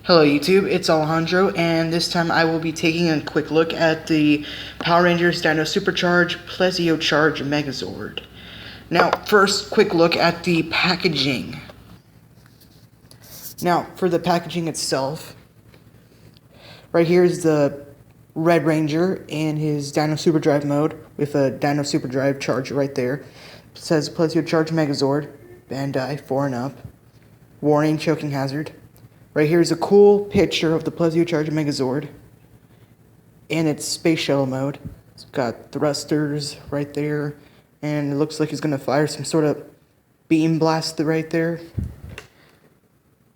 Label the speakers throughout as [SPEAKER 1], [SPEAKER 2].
[SPEAKER 1] Hello YouTube, it's Alejandro, and this time I will be taking a quick look at the Power Rangers Dino Supercharge Plesio Charge Megazord. Now, first, quick look at the packaging. Now, for the packaging itself, right here is the Red Ranger in his Dino Superdrive mode with a Dino Superdrive charge right there. It says Plesio Charge Megazord, Bandai, 4 and up. Warning, choking hazard. Right here is a cool picture of the Plesio Charge Megazord in its space shuttle mode. It's got thrusters right there, and it looks like he's going to fire some sort of beam blast right there.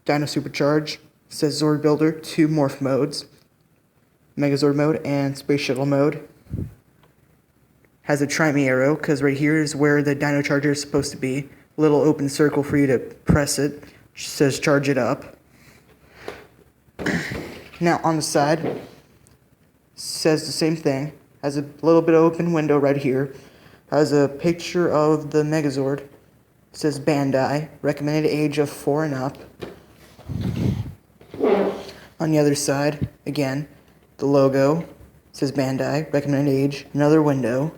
[SPEAKER 1] Dino Supercharge. It says Zord Builder, 2 morph modes. Megazord mode and space shuttle mode. Has a try me arrow, because right here is where the Dino Charger is supposed to be. A little open circle for you to press it. It says charge it up. Now on the side, says the same thing. Has a little bit of open window right here. Has a picture of the Megazord. It says Bandai, recommended age of 4 and up. On the other side, again, the logo. It says Bandai, recommended age, another window.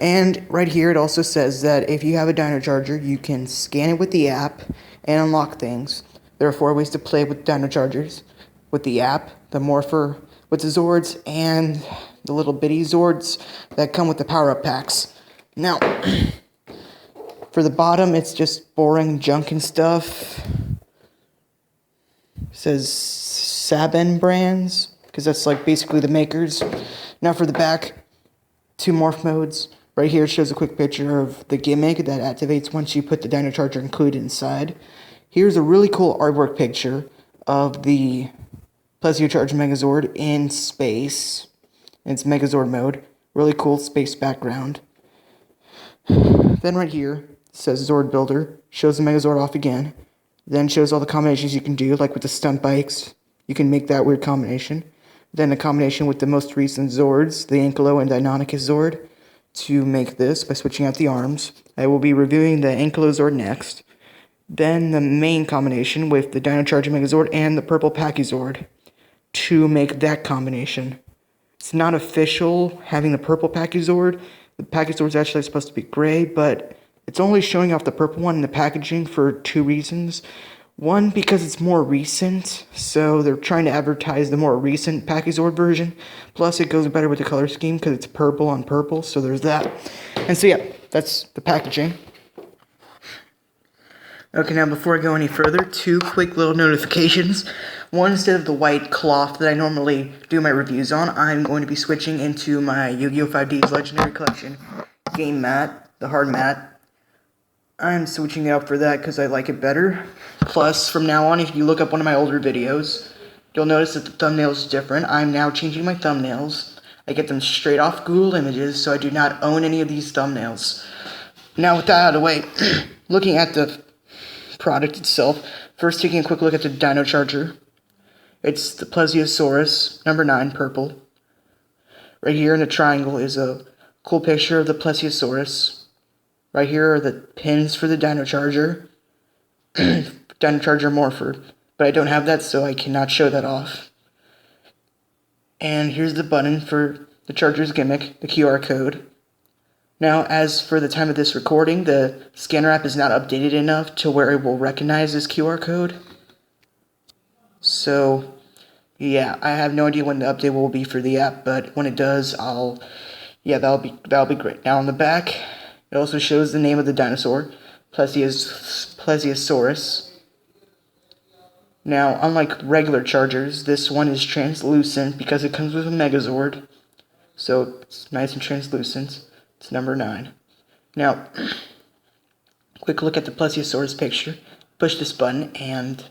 [SPEAKER 1] And right here it also says that if you have a Dino Charger, you can scan it with the app and unlock things. There are 4 ways to play with Dino Chargers. With the app, the Morpher, with the Zords, and the little bitty Zords that come with the power-up packs. Now, for the bottom, it's just boring junk and stuff. It says Saben brands, because that's like basically the makers. Now for the back, 2 morph modes. Right here it shows a quick picture of the gimmick that activates once you put the Dino Charger included inside. Here's a really cool artwork picture of the Plesio Charge Megazord in space. It's Megazord mode. Really cool space background. Then right here, it says Zord Builder. Shows the Megazord off again. Then shows all the combinations you can do, like with the stunt bikes. You can make that weird combination. Then a combination with the most recent Zords, the Ankylo and Deinonychus Zord, to make this by switching out the arms. I will be reviewing the Ankylo Zord next. Then the main combination with the Dino Charge Megazord and the purple Pachysord to make that combination. It's not official having the purple Pachysord. The Pachysord is actually supposed to be gray, but it's only showing off the purple one in the packaging for 2 reasons. One, because it's more recent, so they're trying to advertise the more recent Pachysord version. Plus, it goes better with the color scheme because it's purple on purple, so there's that. And so yeah, that's the packaging. Okay, now before I go any further, 2 quick little notifications. One, instead of the white cloth that I normally do my reviews on, I'm going to be switching into my Yu-Gi-Oh! 5D's Legendary Collection game mat, the hard mat. I'm switching it up for that because I like it better. Plus, from now on, if you look up one of my older videos, you'll notice that the thumbnail is different. I'm now changing my thumbnails. I get them straight off Google Images, so I do not own any of these thumbnails. Now, with that out of the way, looking at the product itself, first taking a quick look at the Dino Charger. It's the Plesiosaurus, number 9, purple. Right here in the triangle is a cool picture of the Plesiosaurus. Right here are the pins for the Dino Charger. Dino Charger Morpher. But I don't have that, so I cannot show that off. And here's the button for the Charger's gimmick, the QR code. Now, as for the time of this recording, the scanner app is not updated enough to where it will recognize this QR code. So, yeah, I have no idea when the update will be for the app, but when it does, that'll be great. Now on the back, it also shows the name of the dinosaur, Plesiosaurus. Now, unlike regular Chargers, this one is translucent because it comes with a Megazord. So, it's nice and translucent. It's number 9. Now, quick look at the Plesiosaurus picture. Push this button and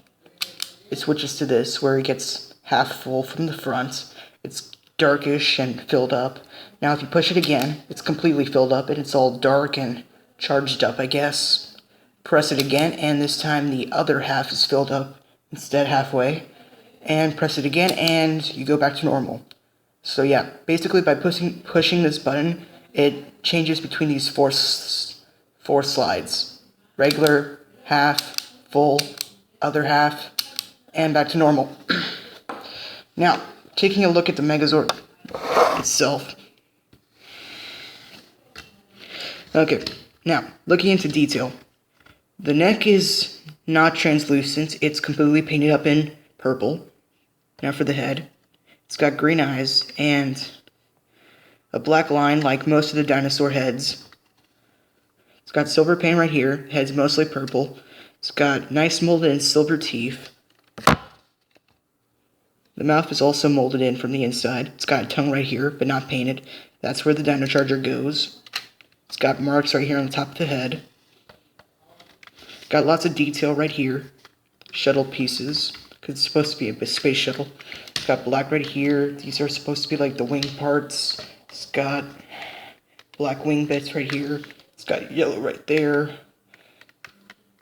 [SPEAKER 1] it switches to this where it gets half full from the front. It's darkish and filled up. Now if you push it again, it's completely filled up and it's all dark and charged up, I guess. Press it again and this time the other half is filled up instead halfway. And press it again and you go back to normal. So yeah, basically by pushing this button, it changes between these four slides. Regular, half, full, other half, and back to normal. Now, taking a look at the Megazord itself. Okay, now, looking into detail. The neck is not translucent, it's completely painted up in purple. Now for the head. It's got green eyes and a black line like most of the dinosaur heads. It's got silver paint right here, head's mostly purple. It's got nice molded in silver teeth. The mouth is also molded in from the inside. It's got a tongue right here, but not painted. That's where the Dino Charger goes. It's got marks right here on the top of the head. Got lots of detail right here. Shuttle pieces, because it's supposed to be a space shuttle. It's got black right here. These are supposed to be like the wing parts. It's got black wing bits right here. It's got yellow right there.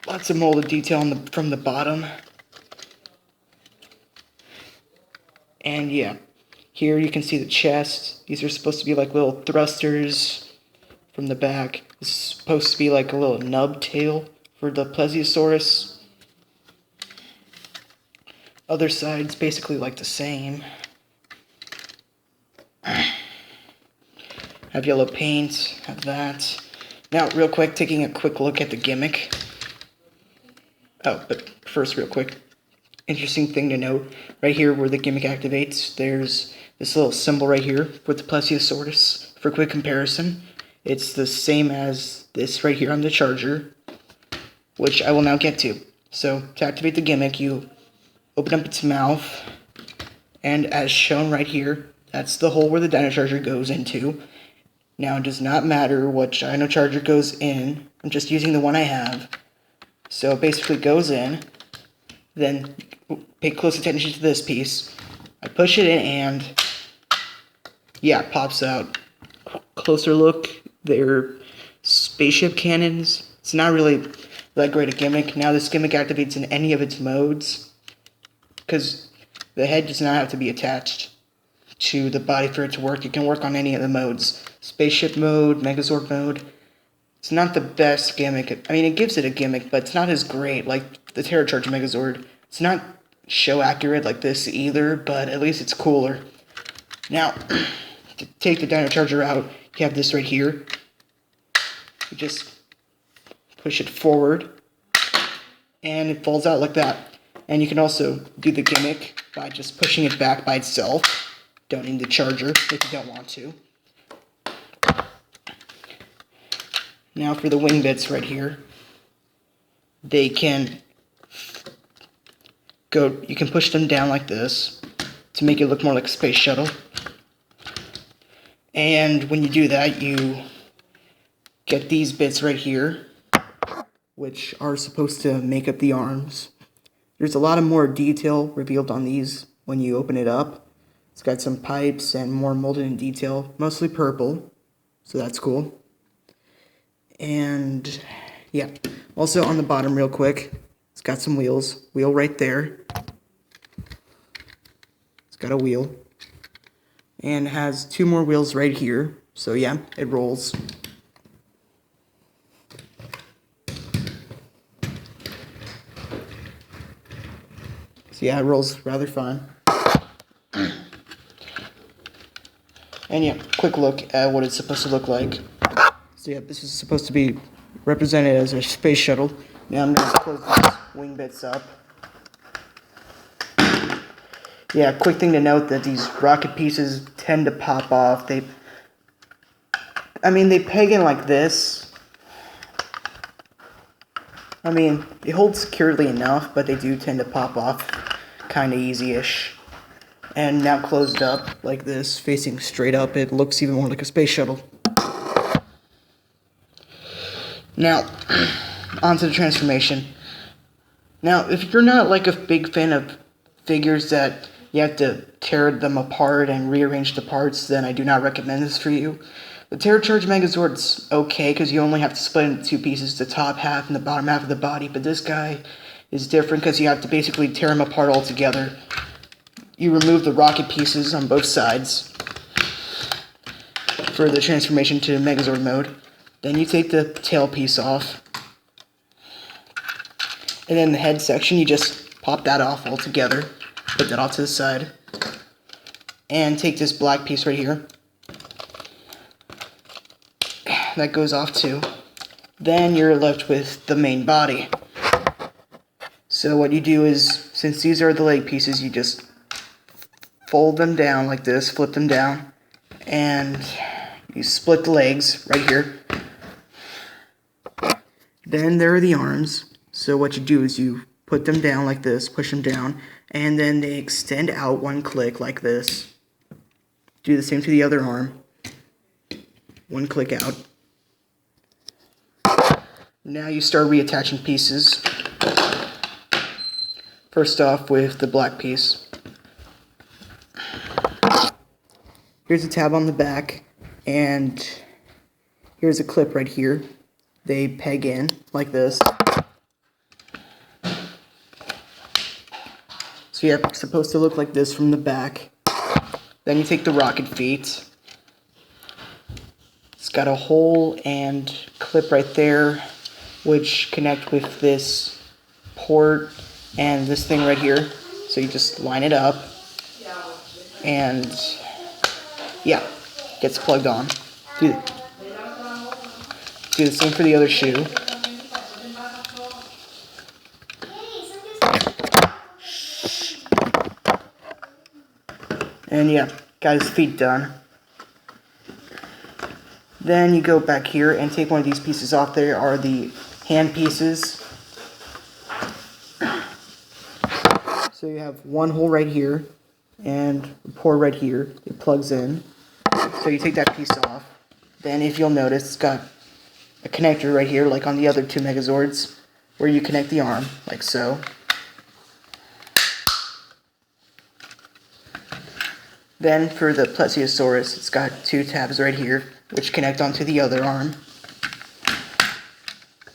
[SPEAKER 1] Lots of molded detail from the bottom. And yeah, here you can see the chest. These are supposed to be like little thrusters from the back. This is supposed to be like a little nub tail for the Plesiosaurus. Other side's basically like the same. Have yellow paint, have that. Now, real quick, taking a quick look at the gimmick. Oh, but first, real quick, interesting thing to note. Right here where the gimmick activates, there's this little symbol right here with the Plesiosaurus. For quick comparison, it's the same as this right here on the charger, which I will now get to. So, to activate the gimmick, you open up its mouth, and as shown right here, that's the hole where the Dino Charger goes into. Now, it does not matter what Dino Charger goes in. I'm just using the one I have. So, it basically goes in. Then, pay close attention to this piece. I push it in, and yeah, it pops out. Closer look, they're spaceship cannons. It's not really that great a gimmick. Now, this gimmick activates in any of its modes, because the head does not have to be attached to the body for it to work. It can work on any of the modes. Spaceship mode, Megazord mode. It's not the best gimmick. I mean, it gives it a gimmick, but it's not as great like the Terra Charge Megazord. It's not show accurate like this either, but at least it's cooler. Now, to take the Dino Charger out, you have this right here. You just push it forward, and it falls out like that. And you can also do the gimmick by just pushing it back by itself. Don't need the charger if you don't want to. Now for the wing bits right here. They can go, you can push them down like this to make it look more like a space shuttle. And when you do that, you get these bits right here, which are supposed to make up the arms. There's a lot of more detail revealed on these when you open it up. It's got some pipes and more molded in detail, mostly purple, so that's cool. And yeah, also on the bottom real quick, it's got some wheels. Wheel right there. It's got a wheel. And has two more wheels right here. So yeah, it rolls. So yeah, it rolls rather fun. And yeah, quick look at what it's supposed to look like. So yeah, this is supposed to be represented as a space shuttle. Now I'm going to close these wing bits up. Yeah, quick thing to note that these rocket pieces tend to pop off. They peg in like this. I mean, they hold securely enough, but they do tend to pop off kind of easy-ish. And now closed up like this, facing straight up, it looks even more like a space shuttle. Now, onto the transformation. Now, if you're not like a big fan of figures that you have to tear them apart and rearrange the parts, then I do not recommend this for you. The Terra Charge Megazord's okay, because you only have to split it into two pieces, the top half and the bottom half of the body, but this guy is different because you have to basically tear him apart altogether. You remove the rocket pieces on both sides for the transformation to Megazord mode. Then you take the tail piece off. And then the head section, you just pop that off altogether, put that off to the side, and take this black piece right here. That goes off too. Then you're left with the main body. So what you do is, since these are the leg pieces, you just fold them down like this, flip them down, and you split the legs right here. Then there are the arms. So what you do is you put them down like this, push them down, and then they extend out one click like this. Do the same to the other arm. One click out. Now you start reattaching pieces. First off with the black piece. Here's a tab on the back, and here's a clip right here. They peg in like this. So you're supposed to look like this from the back. Then you take the rocket feet. It's got a hole and clip right there, which connect with this port and this thing right here. So you just line it up, and yeah, gets plugged on. Do the same for the other shoe. And yeah, got his feet done. Then you go back here and take one of these pieces off. There are the hand pieces. So you have one hole right here and a port right here. It plugs in. So you take that piece off. Then if you'll notice, it's got a connector right here, like on the other two Megazords, where you connect the arm, like so. Then for the Plesiosaurus, it's got two tabs right here, which connect onto the other arm.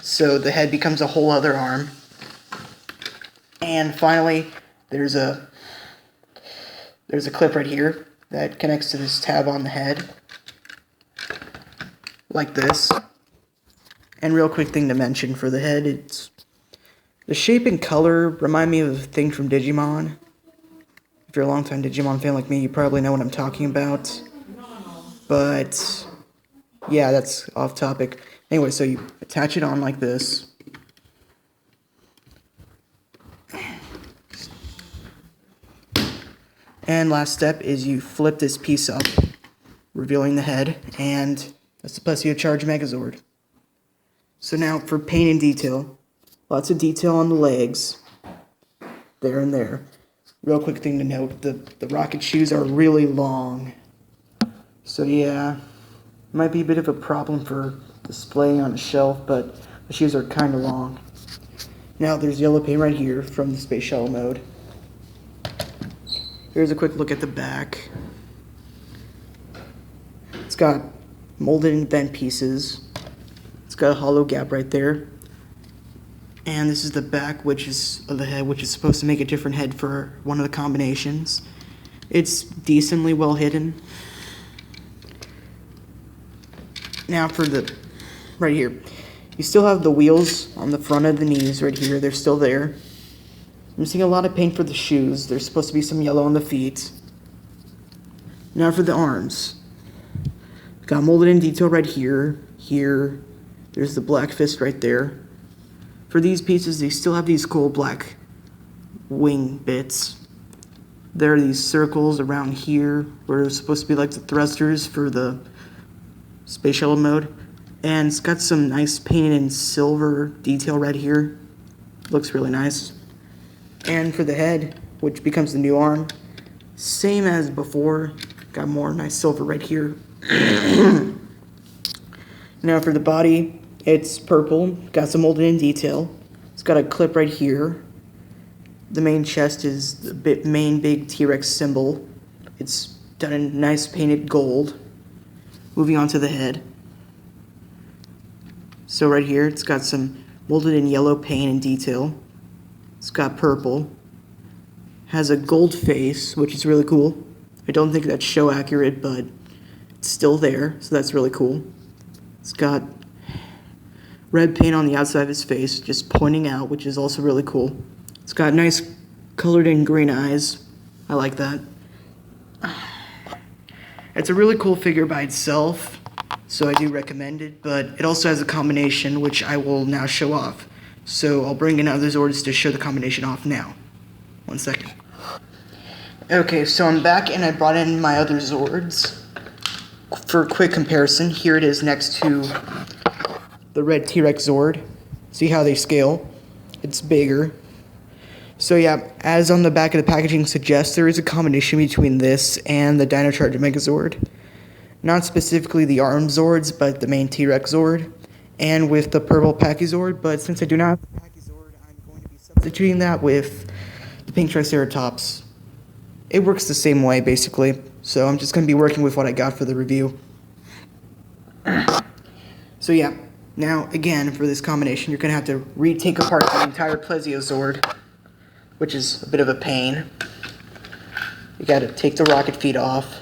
[SPEAKER 1] So the head becomes a whole other arm. And finally, there's a clip right here that connects to this tab on the head, like this. And real quick thing to mention for the head, it's the shape and color remind me of a thing from Digimon. If you're a longtime Digimon fan like me, you probably know what I'm talking about. But yeah, that's off topic. Anyway, so you attach it on like this. And last step is you flip this piece up, revealing the head, and that's the Plesio Charge Megazord. So now for paint and detail. Lots of detail on the legs. There and there. Real quick thing to note, the rocket shoes are really long. So yeah, might be a bit of a problem for displaying on a shelf, but the shoes are kind of long. Now there's yellow paint right here from the Space Shuttle mode. Here's a quick look at the back. It's got molded and bent pieces. It's got a hollow gap right there. And this is the back, which is of the head, which is supposed to make a different head for one of the combinations. It's decently well hidden. Now for the right here, you still have the wheels on the front of the knees right here. They're still there. I'm seeing a lot of paint for the shoes. There's supposed to be some yellow on the feet. Now for the arms. Got molded in detail right here. Here. There's the black fist right there. For these pieces, they still have these cool black wing bits. There are these circles around here where it's supposed to be like the thrusters for the Space Shuttle mode. And it's got some nice painted in silver detail right here. Looks really nice. And for the head, which becomes the new arm, same as before. Got more nice silver right here. Now for the body, it's purple. Got some molded in detail. It's got a clip right here. The main chest is the main big T-Rex symbol. It's done in nice painted gold. Moving on to the head. So right here, it's got some molded in yellow paint and detail. It's got purple. Has a gold face, which is really cool. I don't think that's show accurate, but it's still there, so that's really cool. It's got red paint on the outside of his face, just pointing out, which is also really cool. It's got nice colored in green eyes. I like that. It's a really cool figure by itself, so I do recommend it, but it also has a combination which I will now show off. So I'll bring in other Zords to show the combination off now. 1 second. Okay, so I'm back and I brought in my other Zords. For a quick comparison, here it is next to the red T-Rex Zord. See how they scale? It's bigger. So yeah, as on the back of the packaging suggests, there is a combination between this and the Dino Charger Megazord. Not specifically the ARM Zords, but the main T-Rex Zord. And with the purple Pachysord, but since I do not have the Pachysord, I'm going to be substituting that with the pink Triceratops. It works the same way, basically. So I'm just going to be working with what I got for the review. So yeah, now again, for this combination, you're going to have to retake apart the entire Plesio Zord, which is a bit of a pain. You got to take the rocket feet off.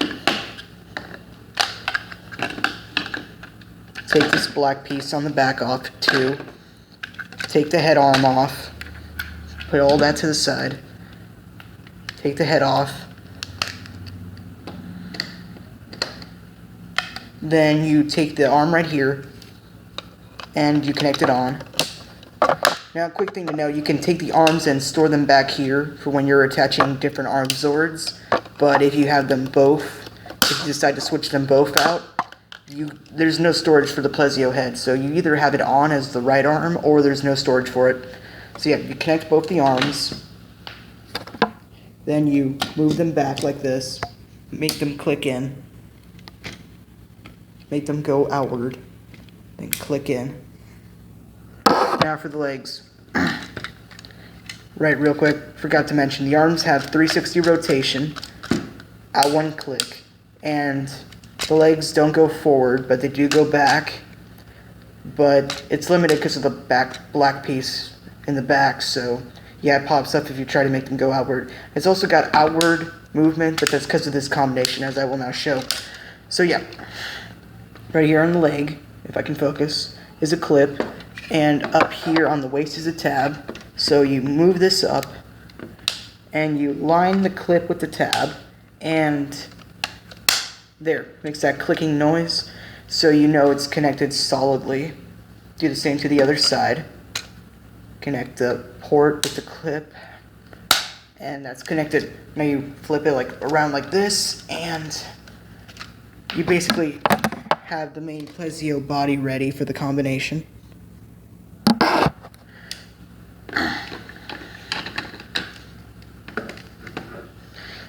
[SPEAKER 1] Take this black piece on the back off too. Take the head arm off. Put all that to the side. Take the head off. Then you take the arm right here and you connect it on. Now, a quick thing to know, you can take the arms and store them back here for when you're attaching different arm Zords, but if you have them both, if you decide to switch them both out, there's no storage for the Plesio head, so you either have it on as the right arm or there's no storage for it. So yeah, you connect both the arms, then you move them back like this, make them click in, make them go outward, then click in. Now for the legs. Right, real quick, forgot to mention, the arms have 360 rotation at one click, and the legs don't go forward, but they do go back, but it's limited because of the black piece in the back, so yeah, it pops up if you try to make them go outward. It's also got outward movement, but that's because of this combination, as I will now show. So yeah, right here on the leg, if I can focus, is a clip, and up here on the waist is a tab. So you move this up, and you line the clip with the tab, and there, makes that clicking noise, so you know it's connected solidly. Do the same to the other side. Connect the port with the clip, and that's connected. Now you flip it around like this, and you basically have the main Plesio body ready for the combination.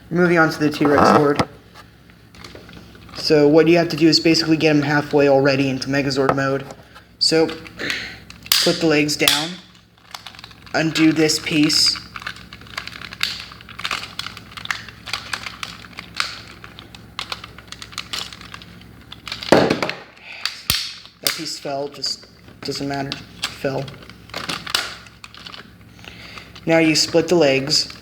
[SPEAKER 1] Moving on to the T-Rex Zord. So what you have to do is basically get him halfway already into Megazord mode. So put the legs down, undo this piece, that piece fell, just doesn't matter, fell. Now you split the legs.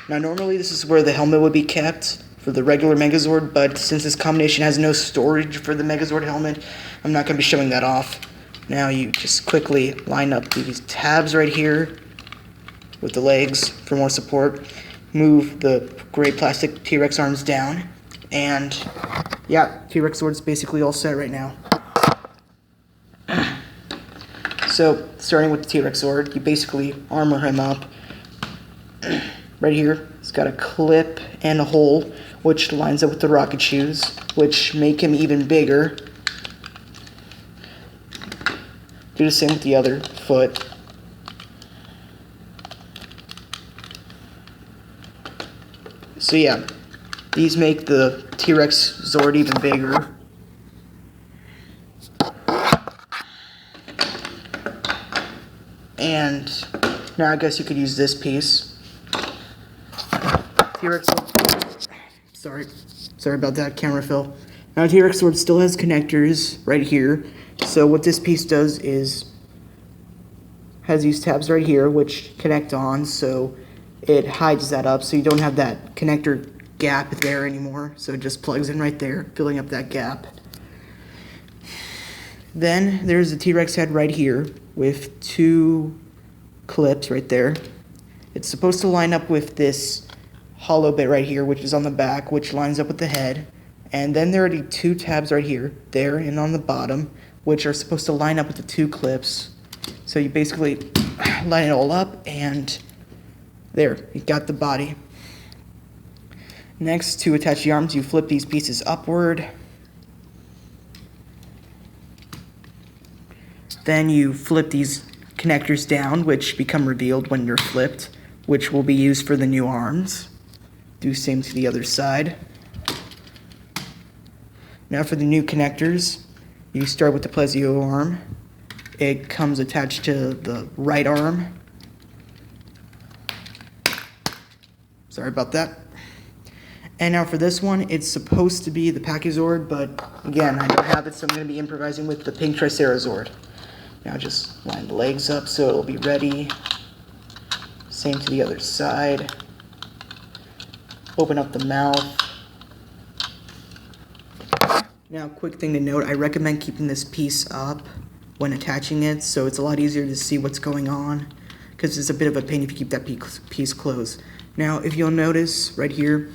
[SPEAKER 1] Now normally this is where the helmet would be kept for the regular Megazord, but since this combination has no storage for the Megazord helmet, I'm not going to be showing that off. Now you just quickly line up these tabs right here with the legs for more support. Move the gray plastic T-Rex arms down, and yeah, T-Rex Zord's basically all set right now. So, starting with the T-Rex Zord, you basically armor him up. Right here, it's got a clip and a hole, which lines up with the rocket shoes, which make him even bigger. Do the same with the other foot. So yeah, these make the T-Rex Zord even bigger. And now I guess you could use this piece. T-Rex Zord, sorry about that, camera fell. Now T-Rex Zord still has connectors right here. So what this piece does is has these tabs right here which connect on, so it hides that up so you don't have that connector gap there anymore. So it just plugs in right there, filling up that gap. Then there's the T-Rex head right here with two clips right there. It's supposed to line up with this hollow bit right here, which is on the back, which lines up with the head. And then there are the 2 tabs right here, there and on the bottom, which are supposed to line up with the 2 clips. So you basically line it all up, and there, you got the body. Next, to attach the arms, you flip these pieces upward. Then you flip these connectors down, which become revealed when they're flipped, which will be used for the new arms. Do same to the other side. Now for the new connectors, you start with the Plesio arm. It comes attached to the right arm. Sorry about that. And now for this one, it's supposed to be the Megazord, but again, I don't have it, so I'm going to be improvising with the pink Tricerazord. Now just line the legs up so it'll be ready. Same to the other side. Open up the mouth. Now, quick thing to note, I recommend keeping this piece up when attaching it, so it's a lot easier to see what's going on, because it's a bit of a pain if you keep that piece closed. Now, if you'll notice right here,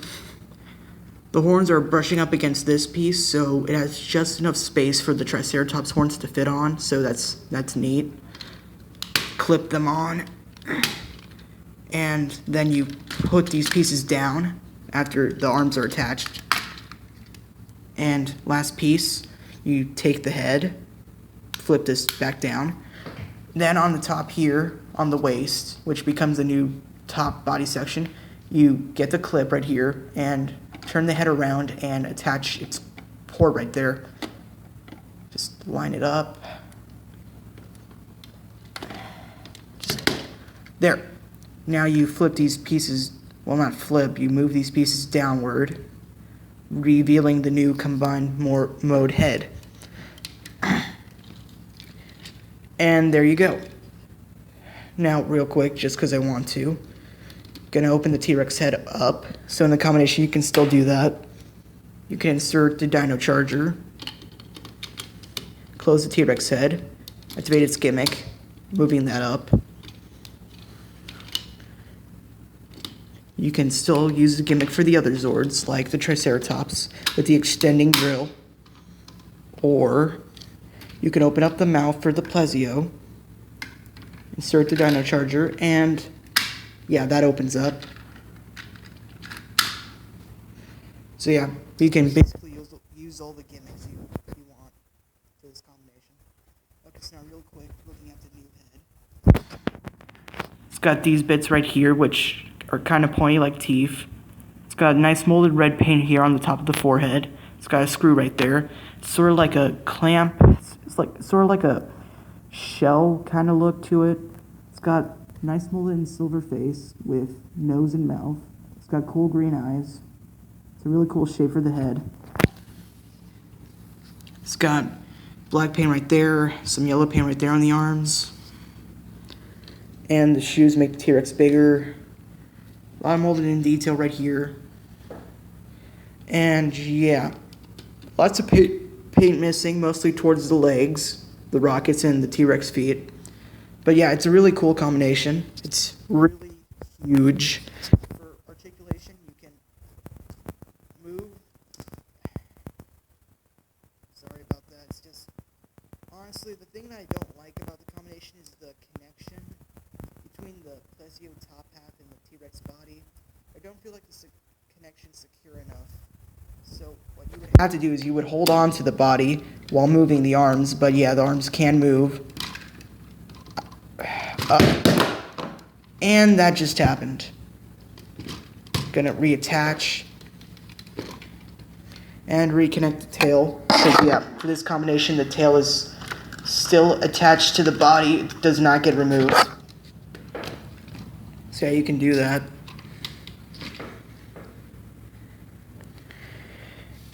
[SPEAKER 1] the horns are brushing up against this piece, so it has just enough space for the Triceratops horns to fit on, so that's neat. Clip them on, and then you put these pieces down after the arms are attached. And last piece, you take the head, flip this back down. Then on the top here, on the waist, which becomes the new top body section, you get the clip right here and turn the head around and attach its port right there. Just line it up. Just there. Now you flip these pieces, well, not flip, you move these pieces downward, revealing the new combined mode head. And there you go. Now, real quick, just because I want to, gonna open the T-Rex head up. So in the combination, you can still do that. You can insert the Dino charger, close the T-Rex head, activate its gimmick, moving that up. You can still use the gimmick for the other Zords, like the Triceratops, with the extending drill. Or you can open up the mouth for the Plesio, insert the Dino charger, and yeah, that opens up. So yeah, you can basically use all the gimmicks you want for this combination. Okay, so now real quick, looking at the new head. It's got these bits right here, which are kind of pointy like teeth. It's got a nice molded red paint here on the top of the forehead. It's got a screw right there. It's sort of like a clamp. It's like sort of like a shell kind of look to it. It's got nice molded and silver face with nose and mouth. It's got cool green eyes. It's a really cool shape for the head. It's got black paint right there, some yellow paint right there on the arms. And the shoes make the T-Rex bigger. A lot molded in detail right here. And yeah, lots of paint missing, mostly towards the legs, the rockets, and the T-Rex feet. But yeah, it's a really cool combination. It's really huge. For articulation, you can move. Sorry about that. It's just, honestly, the thing that I don't like about the combination is the connection between the Plesio top half and the T-Rex body. I don't feel like the connection's secure enough. So what you would have to do is you would hold on to the body while moving the arms, but yeah, the arms can move. And that just happened. Gonna reattach and reconnect the tail. So yeah, for this combination, the tail is still attached to the body. It does not get removed. So yeah, you can do that.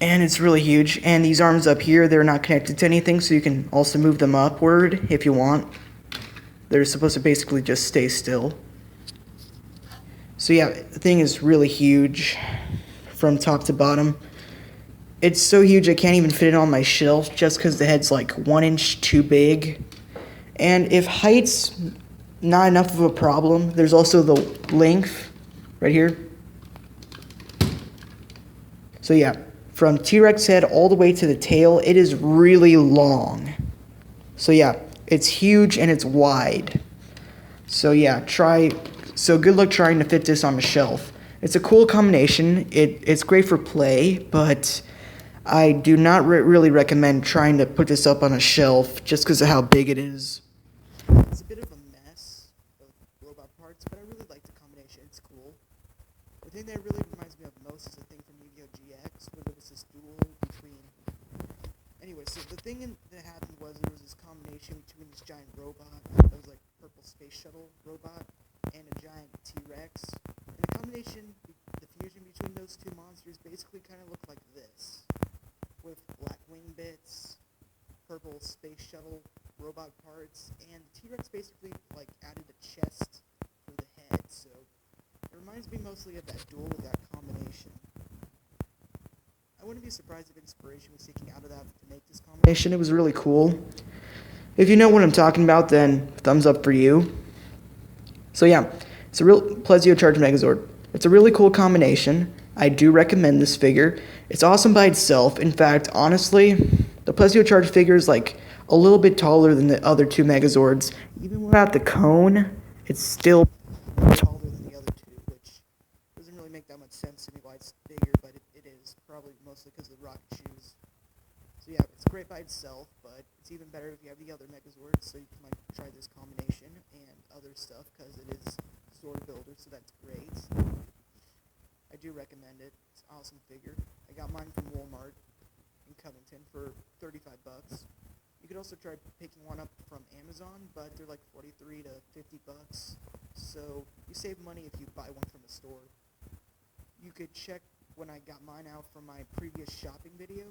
[SPEAKER 1] And it's really huge. And these arms up here, they're not connected to anything, so you can also move them upward if you want. They're supposed to basically just stay still. So yeah, the thing is really huge from top to bottom. It's so huge I can't even fit it on my shelf just because the head's like 1 inch too big. And if height's not enough of a problem. There's also the length right here. So yeah, from T-Rex head all the way to the tail, it is really long. So yeah, it's huge and it's wide. So yeah, so good luck trying to fit this on the shelf. It's a cool combination. It's great for play, but I do not really recommend trying to put this up on a shelf just because of how big it is. It's a bit of a mess of robot parts, but I really like the combination. It's cool. The thing that really reminds me of most is the thing from Yu-Gi-Oh! GX, where there was this duel between... Anyway, so the thing that happened was there was this combination between this giant robot that was like purple space shuttle robot and a giant T-Rex. And the combination, the fusion between those two monsters basically kind of looked like this. With black wing bits, purple space shuttle robot parts, and T-Rex basically like added a chest for the head, so it reminds me mostly of that duel with that combination. I wouldn't be surprised if inspiration was taken out of that to make this combination. It was really cool. If you know what I'm talking about, then thumbs up for you. So yeah, it's a real Plesio Charge Megazord. It's a really cool combination. I do recommend this figure. It's awesome by itself. In fact, honestly, the Plesio Charge figure is like a little bit taller than the other two Megazords. Even without the cone, it's still taller than the other two, which doesn't really make that much sense to me why it's bigger, but it is. Probably mostly because of the rocket shoes. So yeah, it's great by itself, but it's even better if you have the other Megazords, so you can like try this combination and other stuff, because it is Sword Builder, so that's great. I do recommend it. It's an awesome figure. I got mine from Walmart in Covington for 35 bucks. You could also try picking one up from Amazon, but they're like 43 to 50 bucks. So you save money if you buy one from a store. You could check when I got mine out from my previous shopping video,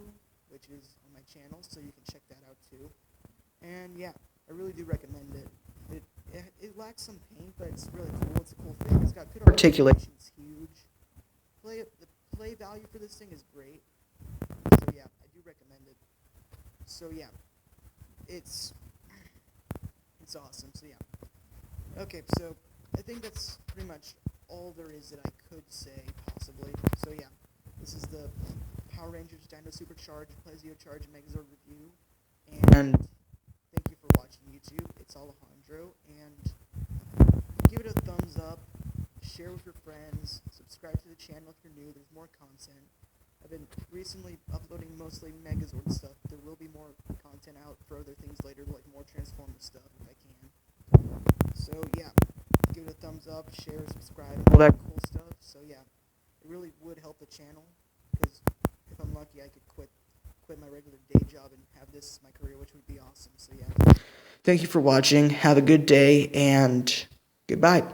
[SPEAKER 1] which is on my channel, so you can check that out too. And yeah, I really do recommend it. It lacks some paint, but it's really cool. It's a cool thing. It's got good articulation. It's huge. The play value for this thing is great. So yeah, I do recommend it. So yeah, it's awesome. So yeah. Okay, so I think that's pretty much all there is that I could say, possibly. So yeah, this is the Power Rangers Dino Supercharged Plesio Charge Megazord review. And thank you for watching YouTube. It's Alejandro, and give it a thumbs up, share with your friends, subscribe to the channel if you're new. There's more content. I've been recently uploading mostly Megazord stuff. There will be more content out for other things later, like more Transformer stuff if I can. So yeah, give it a thumbs up, share, subscribe, all that cool stuff. So yeah, it really would help the channel, because if I'm lucky, I could quit my regular day job and have this as my career, which would be awesome. So yeah, thank you for watching. Have a good day, and goodbye.